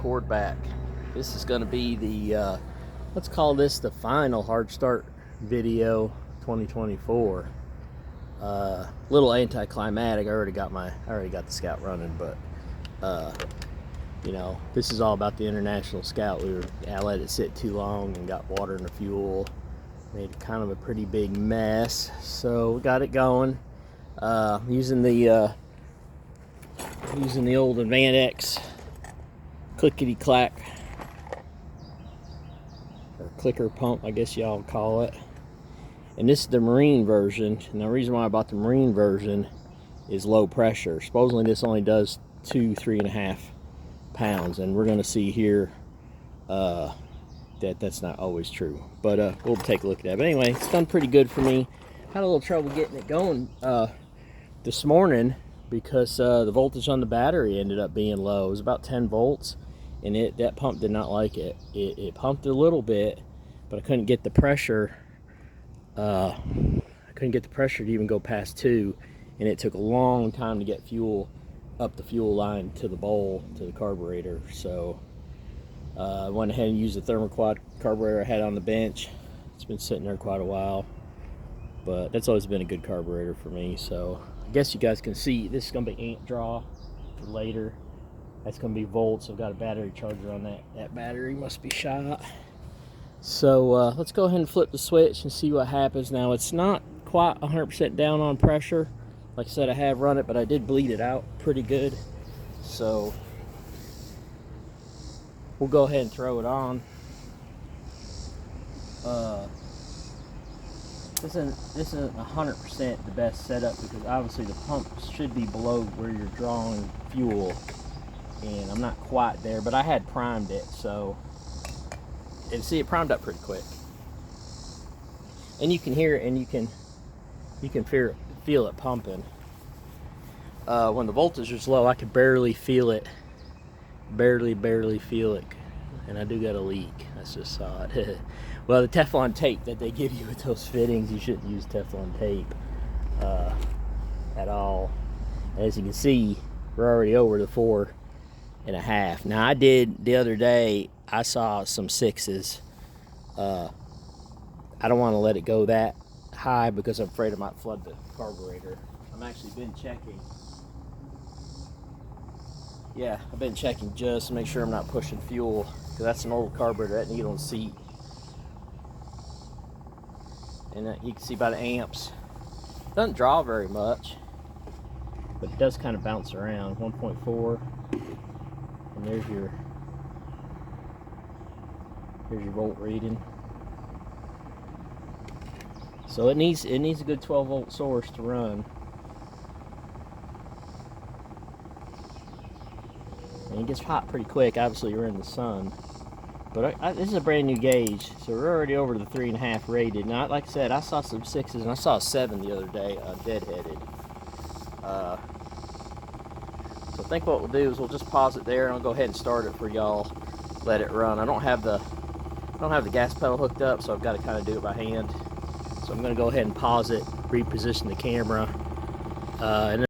record back. This is going to be the let's call this the final hard start video 2024. Little anticlimactic. I already got the Scout running, but you know, this is all about the International Scout. I let it sit too long and got water in the fuel, made kind of a pretty big mess. So we got it going using the old AvanEX clickety clack or clicker pump, I guess y'all call it. And this is the marine version. And the reason why I bought the marine version is low pressure. Supposedly this only does 3.5 pounds, and we're going to see here that that's not always true. But we'll take a look at that. But anyway, it's done pretty good for me. Had a little trouble getting it going this morning because the voltage on the battery ended up being low. It was about 10 volts, and that pump did not like it. It pumped a little bit, but I couldn't get the pressure. I couldn't get the pressure to even go past 2, and it took a long time to get fuel up the fuel line to the bowl, to the carburetor. So I went ahead and used the thermoquad carburetor I had on the bench. It's been sitting there quite a while, but that's always been a good carburetor for me. So I guess you guys can see this is going to be amp draw for later. That's going to be volts. I've got a battery charger on that. That battery must be shot. So let's go ahead and flip the switch and see what happens. Now it's not quite 100% down on pressure. Like I said, I have run it, but I did bleed it out pretty good. So we'll go ahead and throw it on. This isn't 100% the best setup because obviously the pump should be below where you're drawing fuel, and I'm not quite there, but I had primed it, so. And see, it primed up pretty quick, and you can hear it, and you can feel it pumping. When the voltage was low, I could barely feel it, barely feel it, and I do got a leak. I just saw it. Well, the Teflon tape that they give you with those fittings, you shouldn't use Teflon tape at all. As you can see, we're already over the 4.5. Now I did the other day, I saw some 6s. I don't want to let it go that high because I'm afraid I might flood the carburetor. I've actually been checking. Yeah, I've been checking just to make sure I'm not pushing fuel, because that's an old carburetor, that needle and seat. And you can see by the amps, it doesn't draw very much, but it does kind of bounce around. 1.4. And there's your volt reading. So it needs a good 12 volt source to run. And it gets hot pretty quick. Obviously you're in the sun. But this is a brand new gauge, so we're already over the 3.5 rated. Now, like I said, I saw some 6s and I saw a 7 the other day, deadheaded. So I think what we'll do is we'll just pause it there, and I'll go ahead and start it for y'all. Let it run. I don't have the gas pedal hooked up, so I've got to kind of do it by hand. So I'm going to go ahead and pause it, reposition the camera, and then